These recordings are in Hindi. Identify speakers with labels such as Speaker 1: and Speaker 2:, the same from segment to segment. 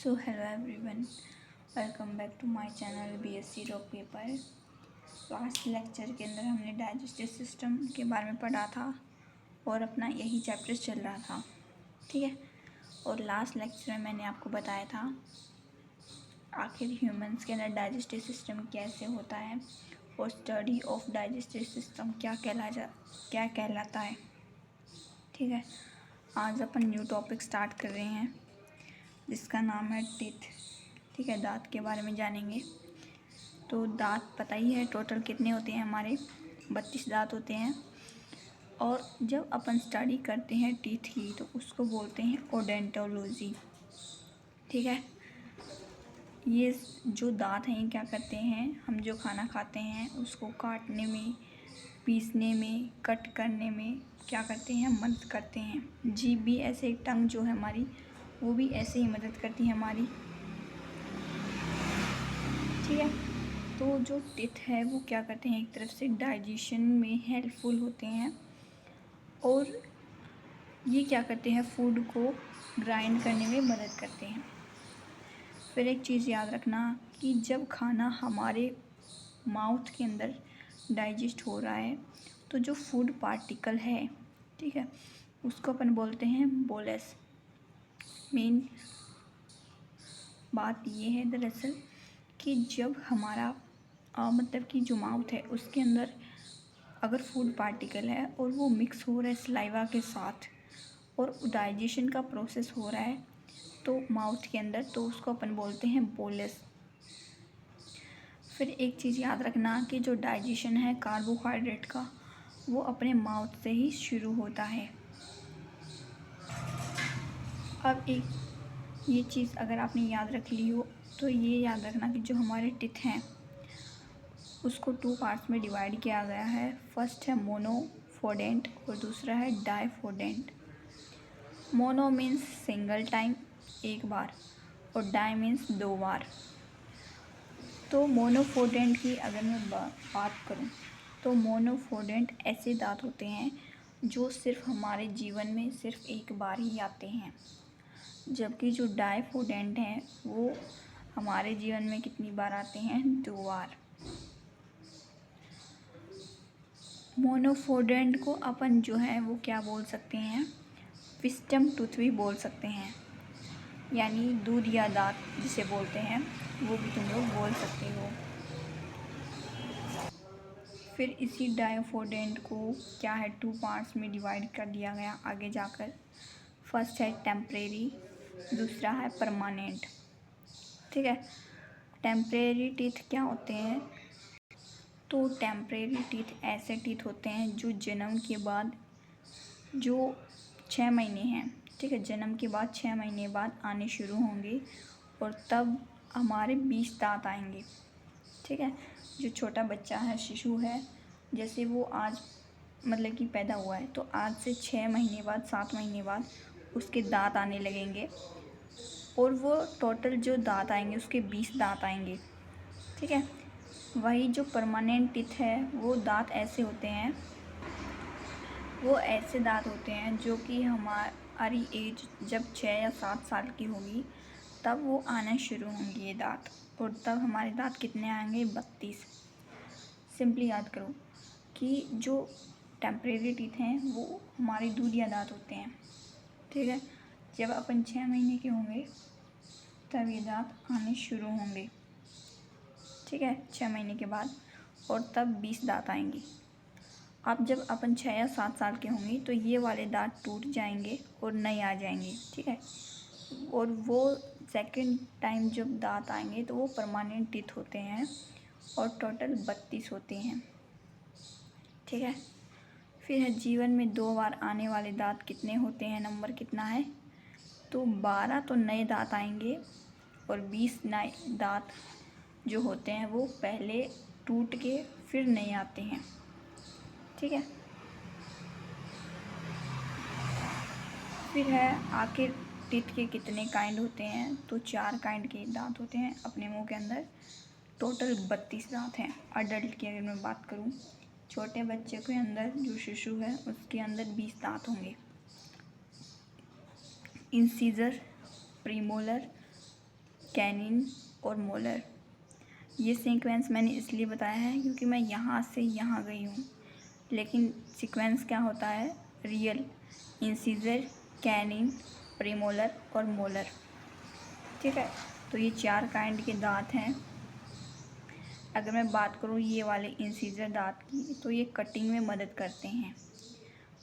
Speaker 1: So hello everyone, welcome back to my channel BSc rock paper. Last lecture के अंदर हमने डाइजेस्टिव सिस्टम के बारे में पढ़ा था और अपना यही चैप्टर चल रहा था, ठीक है। और लास्ट लेक्चर में मैंने आपको बताया था आखिर ह्यूमंस के अंदर डाइजेस्टिव सिस्टम कैसे होता है और स्टडी ऑफ डाइजेस्टिव सिस्टम क्या कहलाता है, ठीक है। आज अपन न्यू टॉपिक स्टार्ट कर रहे हैं जिसका नाम है टीथ, ठीक है। दांत के बारे में जानेंगे। तो दांत पता ही है टोटल कितने होते हैं, हमारे 32 दांत होते हैं। और जब अपन स्टडी करते हैं टीथ की तो उसको बोलते हैं ओडेंटोलॉजी, ठीक है। ये जो दांत हैं क्या करते हैं, हम जो खाना खाते हैं उसको काटने में, पीसने में, कट करने में क्या करते हैं, मदद करते हैं। जीभ भी ऐसे, टंग जो है हमारी वो भी ऐसे ही मदद करती है हमारी, ठीक है। तो जो टीथ है वो क्या करते हैं, एक तरफ से डाइजेशन में हेल्पफुल होते हैं और ये क्या करते हैं, फूड को ग्राइंड करने में मदद करते हैं। फिर एक चीज़ याद रखना कि जब खाना हमारे माउथ के अंदर डाइजेस्ट हो रहा है तो जो फूड पार्टिकल है, ठीक है, उसको अपन बोलते हैं बोलस। मेन बात ये है दरअसल कि जब हमारा मतलब कि जो माउथ है उसके अंदर अगर फूड पार्टिकल है और वो मिक्स हो रहा है सलाइवा के साथ और डाइजेशन का प्रोसेस हो रहा है तो माउथ के अंदर, तो उसको अपन बोलते हैं बोलस। फिर एक चीज़ याद रखना कि जो डाइजेशन है कार्बोहाइड्रेट का वो अपने माउथ से ही शुरू होता है। अब एक ये चीज़ अगर आपने याद रख ली हो तो ये याद रखना कि जो हमारे टिथ हैं उसको 2 पार्ट्स में डिवाइड किया गया है। फर्स्ट है मोनोफोडेंट और दूसरा है डाइफोडेंट। मोनो मीन्स सिंगल टाइम, एक बार, और डाई मीन्स 2 बार। तो मोनोफोडेंट की अगर मैं बात करूं तो मोनोफोडेंट ऐसे दांत होते हैं जो सिर्फ हमारे जीवन में सिर्फ एक बार ही आते हैं, जबकि जो डाइफोडेंट हैं वो हमारे जीवन में कितनी बार आते हैं, 2 बार। मोनोफोडेंट को अपन जो है वो क्या बोल सकते हैं, विस्डम टूथ भी बोल सकते हैं, यानी दूध या दांत जिसे बोलते हैं वो भी तुम लोग बोल सकते हो। फिर इसी डाइफोडेंट को क्या है 2 पार्ट्स में डिवाइड कर दिया गया आगे जाकर। फर्स्ट है टेम्परेरी, दूसरा है परमानेंट, ठीक है। टेम्परेरी टीथ क्या होते हैं, तो टेम्परेरी टीथ ऐसे टीथ होते हैं जो जन्म के बाद जो 6 महीने हैं, ठीक है, जन्म के बाद 6 महीने बाद आने शुरू होंगे और तब हमारे 20 दांत आएंगे, ठीक है। जो छोटा बच्चा है, शिशु है, जैसे वो आज मतलब कि पैदा हुआ है तो आज से 6 महीने बाद, 7 महीने बाद उसके दांत आने लगेंगे और वो टोटल जो दांत आएंगे उसके 20 दांत आएंगे, ठीक है। वही जो परमानेंट टीथ है वो दांत ऐसे होते हैं, वो ऐसे दांत होते हैं जो कि हमारी एज जब 6 या 7 साल की होगी तब वो आना शुरू होंगे ये दांत, और तब हमारे दांत कितने आएंगे, 32। सिंपली याद करो कि जो टेम्परेरी टीथ हैं वो हमारे दूध या दांत होते हैं, ठीक है। जब अपन 6 महीने के होंगे तब ये दांत आने शुरू होंगे, ठीक है, 6 महीने के बाद, और तब 20 दांत आएंगे। अब जब अपन 6 या 7 साल के होंगे तो ये वाले दांत टूट जाएंगे और नए आ जाएंगे, ठीक है। और वो सेकंड टाइम जब दांत आएंगे तो वो परमानेंट टीथ होते हैं और टोटल 32 होते हैं, ठीक है। फिर है जीवन में 2 बार आने वाले दांत कितने होते हैं, नंबर कितना है, तो 12 तो नए दांत आएंगे और 20 नए दांत जो होते हैं वो पहले टूट के फिर नए आते हैं, ठीक है। फिर है आखिर टीथ के कितने काइंड होते हैं, तो 4 काइंड के दांत होते हैं अपने मुंह के अंदर। टोटल 32 दांत हैं। अडल्ट की अगर मैं बात करूं, छोटे बच्चे के अंदर जो शिशु है उसके अंदर 20 दांत होंगे। इंसीजर, प्रीमोलर, कैनिन और मोलर। ये सीक्वेंस मैंने इसलिए बताया है क्योंकि मैं यहाँ से यहाँ गई हूँ, लेकिन सीक्वेंस क्या होता है रियल, इंसीजर, कैनिन, प्रीमोलर और मोलर। ठीक है, तो ये 4 काइंड के दांत हैं। अगर मैं बात करूँ ये वाले इंसीजर दांत की, तो ये कटिंग में मदद करते हैं।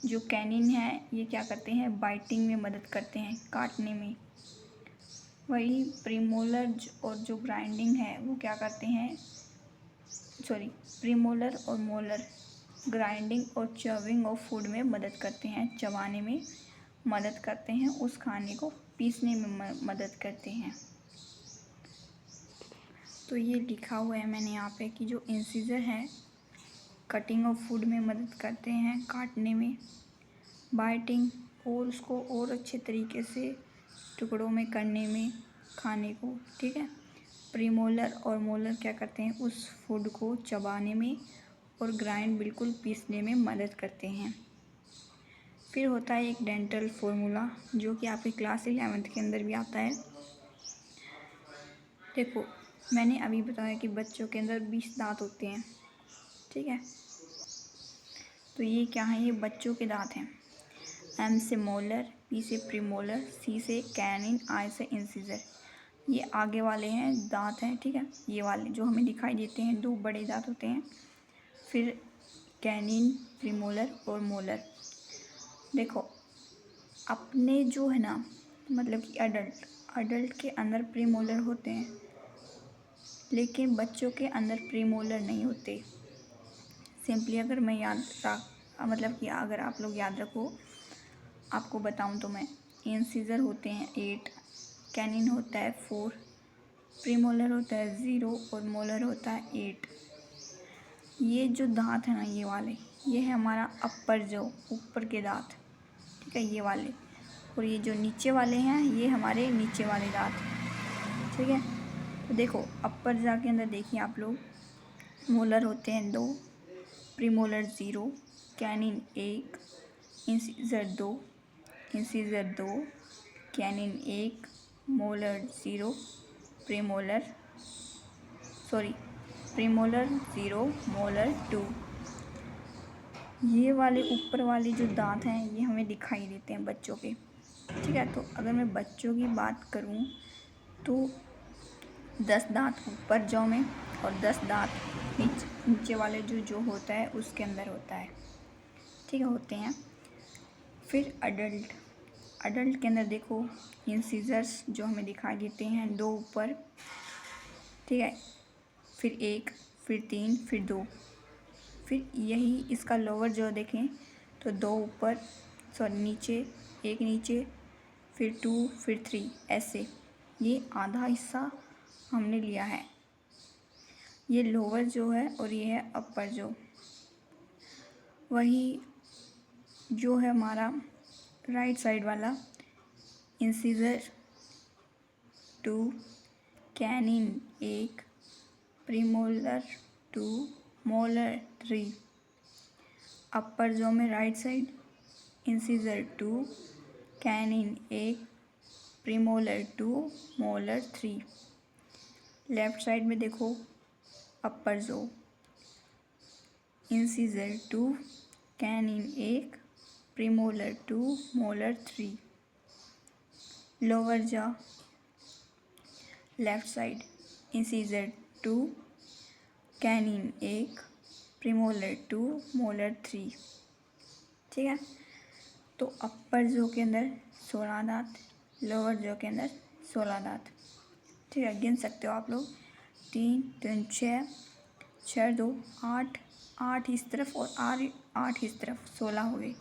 Speaker 1: जो कैनिन है ये क्या करते हैं, बाइटिंग में मदद करते हैं, काटने में। वही प्रीमोलर और जो ग्राइंडिंग है वो क्या करते हैं, प्रीमोलर और मोलर ग्राइंडिंग और चविंग ऑफ फूड में मदद करते हैं, चबाने में मदद करते हैं, उस खाने को पीसने में मदद करते हैं। तो ये लिखा हुआ है मैंने यहाँ पे कि जो इंसीजर है कटिंग ऑफ फूड में मदद करते हैं, काटने में, बाइटिंग और उसको और अच्छे तरीके से टुकड़ों में करने में, खाने को। ठीक है, प्रीमोलर और मोलर क्या करते हैं, उस फूड को चबाने में और ग्राइंड बिल्कुल पीसने में मदद करते हैं। फिर होता है एक डेंटल फॉर्मूला जो कि आपकी क्लास 11th के अंदर भी आता है। देखो मैंने अभी बताया कि बच्चों के अंदर 20 दांत होते हैं। ठीक है, तो ये क्या है, ये बच्चों के दांत हैं। एम से मोलर, पी से प्रीमोलर, सी से कैनिन, आई से इंसीजर। ये आगे वाले हैं दांत हैं। ठीक है, ये वाले जो हमें दिखाई देते हैं 2 बड़े दांत होते हैं। फिर कैनिन, प्रीमोलर और मोलर। देखो अपने जो है ना, मतलब कि अडल्ट के अंदर प्रीमोलर होते हैं, लेकिन बच्चों के अंदर प्रीमोलर नहीं होते। सिंपली अगर मैं मतलब कि अगर आप लोग याद रखो, आपको बताऊं तो मैं, इंसीजर होते हैं 8, कैनिन होता है 4, प्रीमोलर होता है 0 और मोलर होता है 8। ये जो दांत है ना ये वाले, ये है हमारा अपर, जो ऊपर के दांत। ठीक है, ये वाले। और ये जो नीचे वाले हैं ये हमारे नीचे वाले दांत। ठीक है, तो देखो अपर जा के अंदर देखिए आप लोग, मोलर होते हैं 2, premolar 0, canine 1, incisor 2, canine 1, molar 0, premolar 0, molar 2। ये वाले ऊपर वाले जो दांत हैं ये हमें दिखाई देते हैं बच्चों के। ठीक है, तो अगर मैं बच्चों की बात करूं तो 10 दांत ऊपर जौ में और 10 दांत नीचे वाले जो होता है उसके अंदर होता है। ठीक है, होते हैं। फिर अडल्ट के अंदर देखो इंसीजर्स जो हमें दिखाई देते हैं 2 ऊपर। ठीक है, फिर 1, फिर 3, फिर 2। फिर यही इसका लोअर जो देखें तो 2 ऊपर, नीचे, 1 नीचे, फिर 2, फिर 3, ऐसे। ये आधा हिस्सा हमने लिया है, ये लोअर जो है और ये है अपर जो। वही जो है हमारा राइट साइड वाला, incisor 2, canine 1, premolar 2, molar 3। Upper जो में right side, incisor 2, canine 1, premolar 2, molar 3। Left side में देखो अपर जो, incisor 2, canine 1, premolar 2, molar 3। Lower jaw, left side, incisor 2, canine 1, premolar 2, molar 3। ठीक है, तो अपर जो के अंदर 16 दांत, लोअर जो के अंदर 16 दांत। ठीक है, गिन सकते हो आप लोग, 3 3 6, 6 2 8, 8 इस तरफ और 8 इस तरफ, 16 हो गए।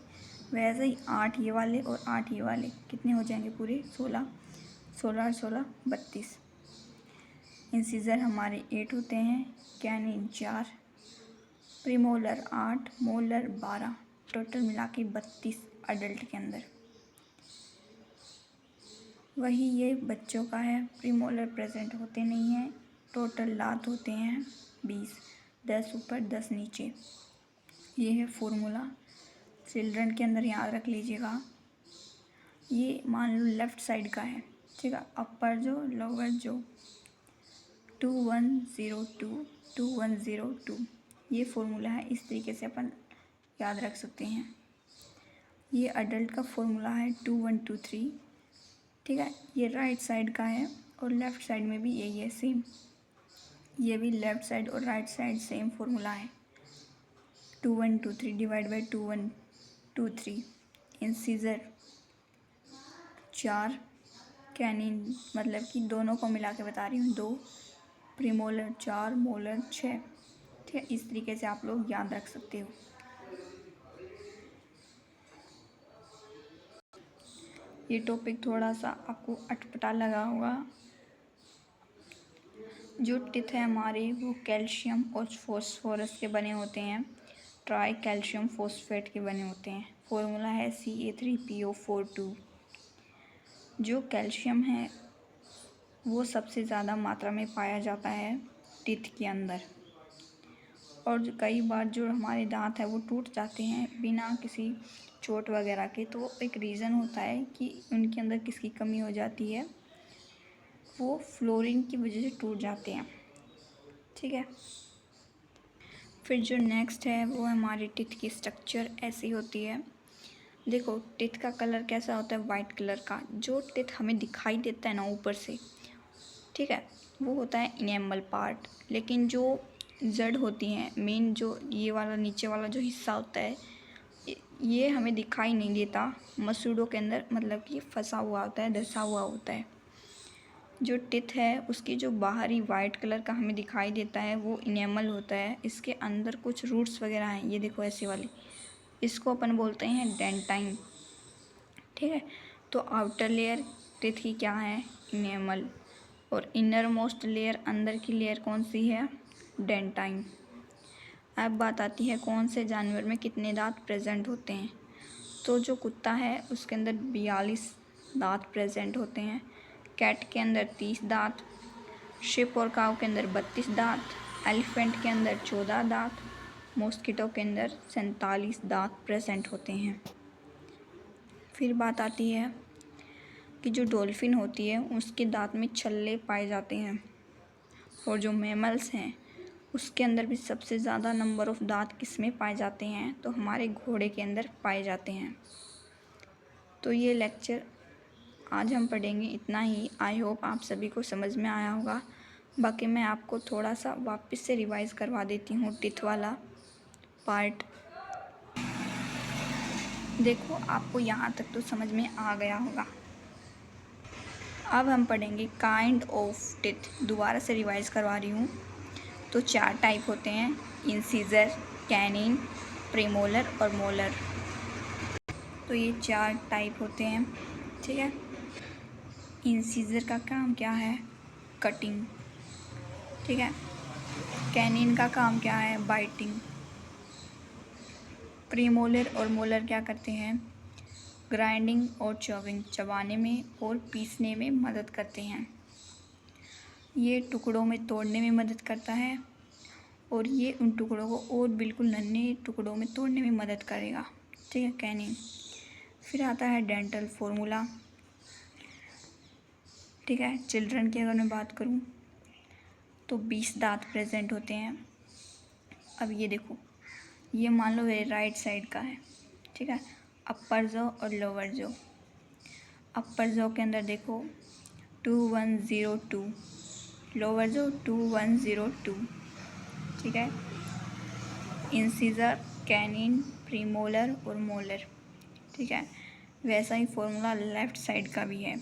Speaker 1: वैसे ही 8 ये वाले और 8 ये वाले कितने हो जाएंगे पूरे, 16, 16 16 32। इंसीजर हमारे 8 होते हैं, कैनिन 4, प्रीमोलर 8, मोलर 12, टोटल मिला के 32 अडल्ट के अंदर। वही ये बच्चों का है, प्रीमोलर प्रेजेंट होते नहीं हैं। टोटल दांत होते हैं 20, 10 ऊपर 10 नीचे। ये है फॉर्मूला, चिल्ड्रन के अंदर याद रख लीजिएगा। ये मान लो लेफ़्ट साइड का है, ठीक है, अपर जो लोअर जो 2102 2102 ये फॉर्मूला है। इस तरीके से अपन याद रख सकते हैं। ये अडल्ट का फॉर्मूला है 2123। ठीक है, ये राइट साइड का है और लेफ़्ट साइड में भी यही है सेम। ये भी लेफ़्ट साइड और राइट साइड सेम फॉर्मूला है। 2123 डिवाइड बाई 2123। इंसीजर 4, कैनिन मतलब कि दोनों को मिला के बता रही हूँ 2, प्रीमोलर 4, मोलर 6। ठीक है, इस तरीके से आप लोग याद रख सकते हो। ये टॉपिक थोड़ा सा आपको अटपटा लगा होगा। जो टिथ है हमारे वो कैल्शियम और फॉस्फोरस के बने होते हैं, ट्राई कैल्शियम फॉस्फेट के बने होते हैं। फॉर्मूला है CA3PO42। जो कैल्शियम है वो सबसे ज़्यादा मात्रा में पाया जाता है टिथ के अंदर। और कई बार जो हमारे दांत है वो टूट जाते हैं बिना किसी चोट वगैरह के, तो एक रीज़न होता है कि उनके अंदर किसकी कमी हो जाती है, वो फ्लोरीन की वजह से टूट जाते हैं। ठीक है, फिर जो नेक्स्ट है वो हमारी टिथ की स्ट्रक्चर ऐसी होती है। देखो टिथ का कलर कैसा होता है, वाइट कलर का। जो टिथ हमें दिखाई देता है ना ऊपर से, ठीक है, वो होता है इनेमल पार्ट। लेकिन जो जड़ होती हैं मेन, जो ये वाला नीचे वाला जो हिस्सा होता है ये हमें दिखाई नहीं देता मसूड़ों के अंदर, मतलब कि फंसा हुआ होता है, धंसा हुआ होता है। जो टिथ है उसकी जो बाहरी वाइट कलर का हमें दिखाई देता है वो इनेमल होता है। इसके अंदर कुछ रूट्स वगैरह हैं, ये देखो ऐसे वाली, इसको अपन बोलते हैं डेंटाइन। ठीक है, तो आउटर लेयर टिथ की क्या है, इनेमल, और इनर मोस्ट लेयर अंदर की लेयर कौन सी है, डेंटाइन। अब बात आती है कौन से जानवर में कितने दांत प्रेजेंट होते हैं। तो जो कुत्ता है उसके अंदर 42 दांत प्रेजेंट होते हैं, कैट के अंदर 30 दांत, शिप और काऊ के अंदर 32 दांत, एलिफेंट के अंदर 14 दांत, मॉस्किटो के अंदर 47 दांत प्रेजेंट होते हैं। फिर बात आती है कि जो डॉल्फिन होती है उसके दांत में छल्ले पाए जाते हैं, और जो मैमल्स हैं उसके अंदर भी सबसे ज़्यादा नंबर ऑफ़ दांत किस में पाए जाते हैं, तो हमारे घोड़े के अंदर पाए जाते हैं। तो ये लेक्चर आज हम पढ़ेंगे इतना ही। आई होप आप सभी को समझ में आया होगा। बाकी मैं आपको थोड़ा सा वापस से रिवाइज़ करवा देती हूँ टिथ वाला पार्ट। देखो आपको यहाँ तक तो समझ में आ गया होगा। अब हम पढ़ेंगे काइंड ऑफ टिथ। दोबारा से रिवाइज़ करवा रही हूँ। तो 4 टाइप होते हैं, इंसीजर, कैनिन, प्रीमोलर और मोलर। तो ये 4 टाइप होते हैं। ठीक है, इंसीजर का काम क्या है, कटिंग। ठीक है, कैनिन का काम क्या है, बाइटिंग। प्रीमोलर और मोलर क्या करते हैं, ग्राइंडिंग और चॉविंग, चबाने में और पीसने में मदद करते हैं। ये टुकड़ों में तोड़ने में मदद करता है, और ये उन टुकड़ों को और बिल्कुल नन्हे टुकड़ों में तोड़ने में मदद करेगा। ठीक है, कैनिन। फिर आता है डेंटल फॉर्मूला। ठीक है, चिल्ड्रन की अगर मैं बात करूँ तो 20 दांत प्रेजेंट होते हैं। अब ये देखो, ये मान लो ये राइट साइड का है। ठीक है, अपर जो और लोअर जो। अपर जो के अंदर देखो 2102, लोअर जो 2102। ठीक है, इंसीजर, कैनिन, प्रीमोलर और मोलर। ठीक है, वैसा ही फॉर्मूला लेफ़्ट साइड का भी है।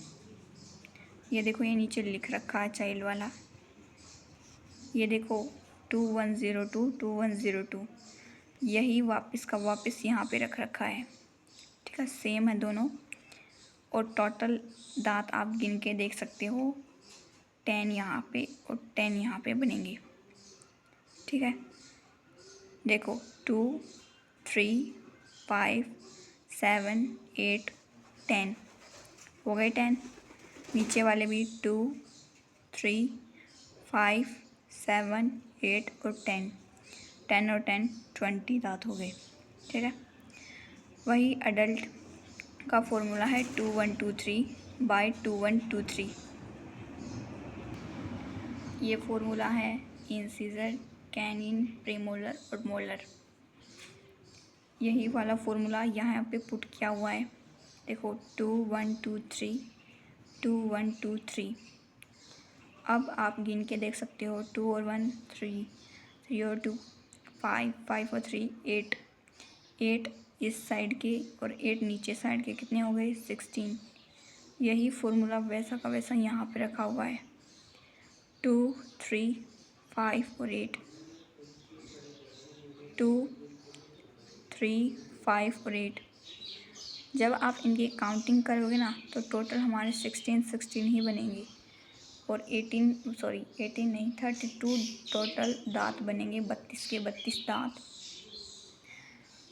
Speaker 1: ये देखो ये नीचे लिख रखा है चाइल्ड वाला, ये देखो 2102 2102, यही वापस का वापस यहाँ पे रख रखा है। ठीक है, सेम है दोनों। और टोटल दांत आप गिन के देख सकते हो, 10 यहाँ पे और 10 यहाँ पे बनेंगे। ठीक है, देखो 2 3 5 7 8 10 हो गए 10। नीचे वाले भी 2 3 5 7 8 और 10, 10 और 10 20 दांत हो गए। ठीक है, वही अडल्ट का फॉर्मूला है 2123। बाय 2123। ये फॉर्मूला है इंसीजर, कैनिन, प्रीमोलर और मोलर। यही वाला फॉर्मूला यहाँ पे पुट किया हुआ है। देखो 2123 2123। अब आप गिन के देख सकते हो, 2 और 1 3, 3 और 2 5, 5 और 3 8, 8 इस साइड के और 8 नीचे साइड के, कितने हो गए 16। यही फॉर्मूला वैसा का वैसा यहाँ पे रखा हुआ है, 2 3 5 और 8, 2 3 5 और 8। जब आप इनकी काउंटिंग करोगे ना तो टोटल हमारे 16 ही बनेंगे और 18 नहीं 32 टोटल दांत बनेंगे, 32 के 32 दांत।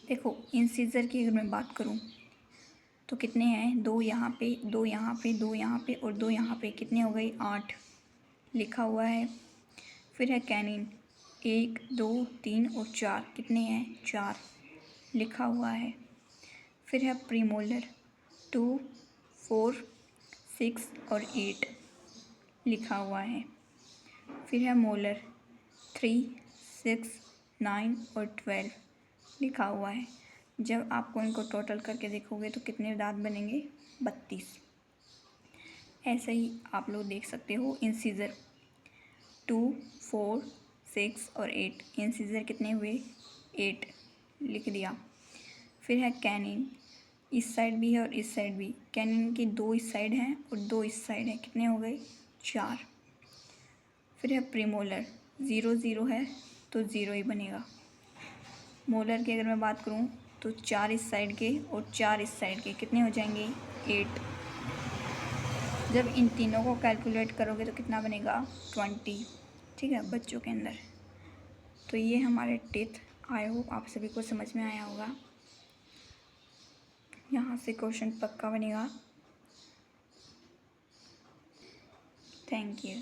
Speaker 1: देखो इंसीजर की अगर मैं बात करूं तो कितने हैं, 2 यहाँ पे, 2 यहाँ पे, 2 यहाँ पे और 2 यहाँ पे, कितने हो गए 8 लिखा हुआ है। फिर है कैनिन, 1 2 3 और 4, कितने हैं 4 लिखा हुआ है। फिर है प्रीमोलर, 2 4 6 और 8 लिखा हुआ है। फिर है मोलर, 3 6 9 और 12 लिखा हुआ है। जब आपको इनको टोटल करके देखोगे तो कितने दांत बनेंगे 32। ऐसे ही आप लोग देख सकते हो इंसीजर 2 4 6 और 8, इंसीजर कितने हुए 8 लिख दिया। फिर है कैनिन, इस साइड भी है और इस साइड भी, कैनिन की 2 इस साइड हैं और 2 इस साइड है, कितने हो गए 4। फिर है प्रीमोलर, 0 0 है तो 0 ही बनेगा। मोलर की अगर मैं बात करूं तो 4 इस साइड के और 4 इस साइड के, कितने हो जाएंगे 8। जब इन तीनों को कैलकुलेट करोगे तो कितना बनेगा 20। ठीक है बच्चों के अंदर। तो ये हमारे टीथ, आई होप आप सभी को समझ में आया होगा। यहाँ से क्वेश्चन पक्का बनेगा। Thank you.